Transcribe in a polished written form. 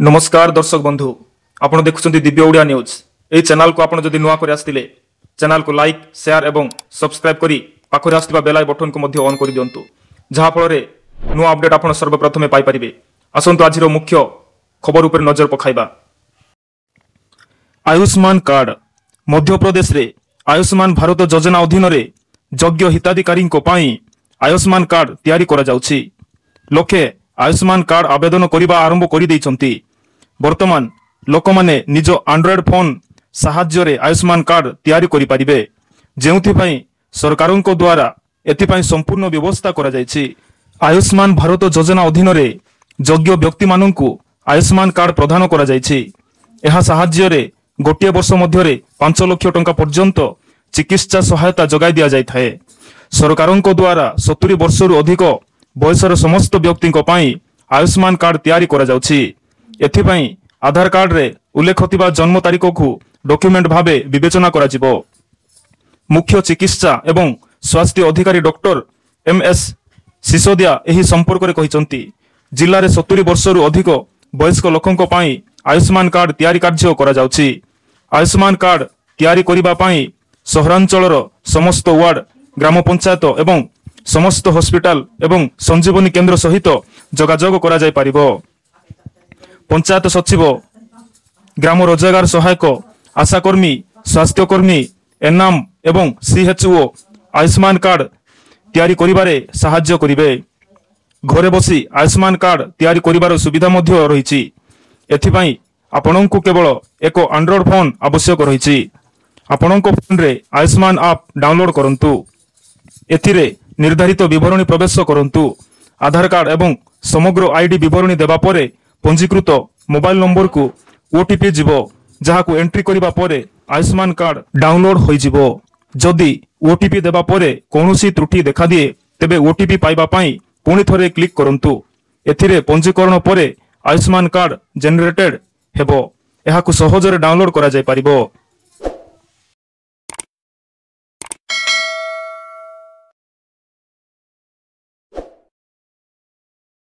नमस्कार दर्शक बंधु आपण देखुछन्ती दिव्य ओडिया न्यूज। एई चैनल को आपण जदि नुआ करे आस्तिले चैनल को लाइक शेयर एवं सब्सक्राइब करी पाखरे आस्तिबा बेल बटन को मध्ये ऑन करि दियंतु जहा फल रे नुआ अपडेट आपण सर्वप्रथमे पाई परिबे। आसंतु आजिरो मुख्य खबर उपर नजर पखाइबा। आयुष्मान कार्ड मध्य प्रदेश रे आयुष्मान भारत योजना अधीन रे योग्य हिताधिकारी को पाई आयुष्मान कार्ड तैयारी करा जाउछि। लोके आयुष्मान कार्ड आवेदन करिबा आरंभ करि दैछन्ति। वर्तमान लोक माने निज एंड्रॉइड फोन साहाय्य रे आयुष्मान कार्ड तैयारी करि परिबे, जेउथि पई सरकारन को द्वारा एथि पई संपूर्ण व्यवस्था करा जायछि। आयुष्मान भारत योजना अधीन रे योग्य व्यक्ति माननकु आयुष्मान कार्ड प्रदान करा जायछि। एहा साहाय्य रे गोटे वर्ष मध्य रे 5 लाख टंका पर्यंत चिकित्सा सहायता जगाई दिया जाय थाए। सरकारन को द्वारा 70 वर्षरु अधिक बयसर समस्त व्यक्ति आयुष्मान कार्ड तैयारी करा जाउछि। एथिपई आधार कार्ड रे उल्लेख थिबा जन्म तारीख को डॉक्यूमेंट भावे विवेचना करा जिवो। मुख्य चिकित्सा एवं स्वास्थ्य अधिकारी डॉक्टर एमएस सिसोदिया एही संपर्क रे कहिसंती जिल्ला रे 70 वर्षरु अधिक वयस्क लोकंक पई आयुष्मान कार्ड तैयारी कार्य करा जाउछि। आयुष्मान कार्ड तैयारी करिबा पई सहरांचलर समस्त वार्ड ग्राम पंचायत एवं समस्त हॉस्पिटल एवं संजीवनी केंद्र सहित जोगाजोग करा जाय पारिबो। पंचायत सचिव, ग्राम रोजगार सहायक, आशाकर्मी, स्वास्थ्यकर्मी, एनएम एवं सीएचओ आयुष्मान कार्ड तैयारी करिबारे सहाय्य करिवे। घरे बसी आयुष्मान कार्ड तैयारी करिबार सुविधा मध्य रहिछि। एथिपई आपणंकु केवल एक एंड्रॉइड फोन आवश्यक रहिछि। आपणंक फोन रे आयुष्मान ऐप डाउनलोड करंतु। एथिरे निर्धारित विवरणी प्रवेश करंतु। आधार कार्ड एवं समग्र आईडी विवरणी देबा परे पंजीकृत मोबाइल नंबर को ओटीपी जीवो, जहाकु एंट्री करिबा परे आयुष्मान कार्ड डाउनलोड होई जीवो। जदि ओटीपी देबा परे कोनोसी त्रुटि देखा दिए तेबे ओटीपी पाइबा पई पुणी थरे क्लिक करंतु। एथिरे पंजीकरण परे आयुष्मान कार्ड जनरेटेड हेबो। एहाकु सहजरे डाउनलोड करा जाय पारिबो।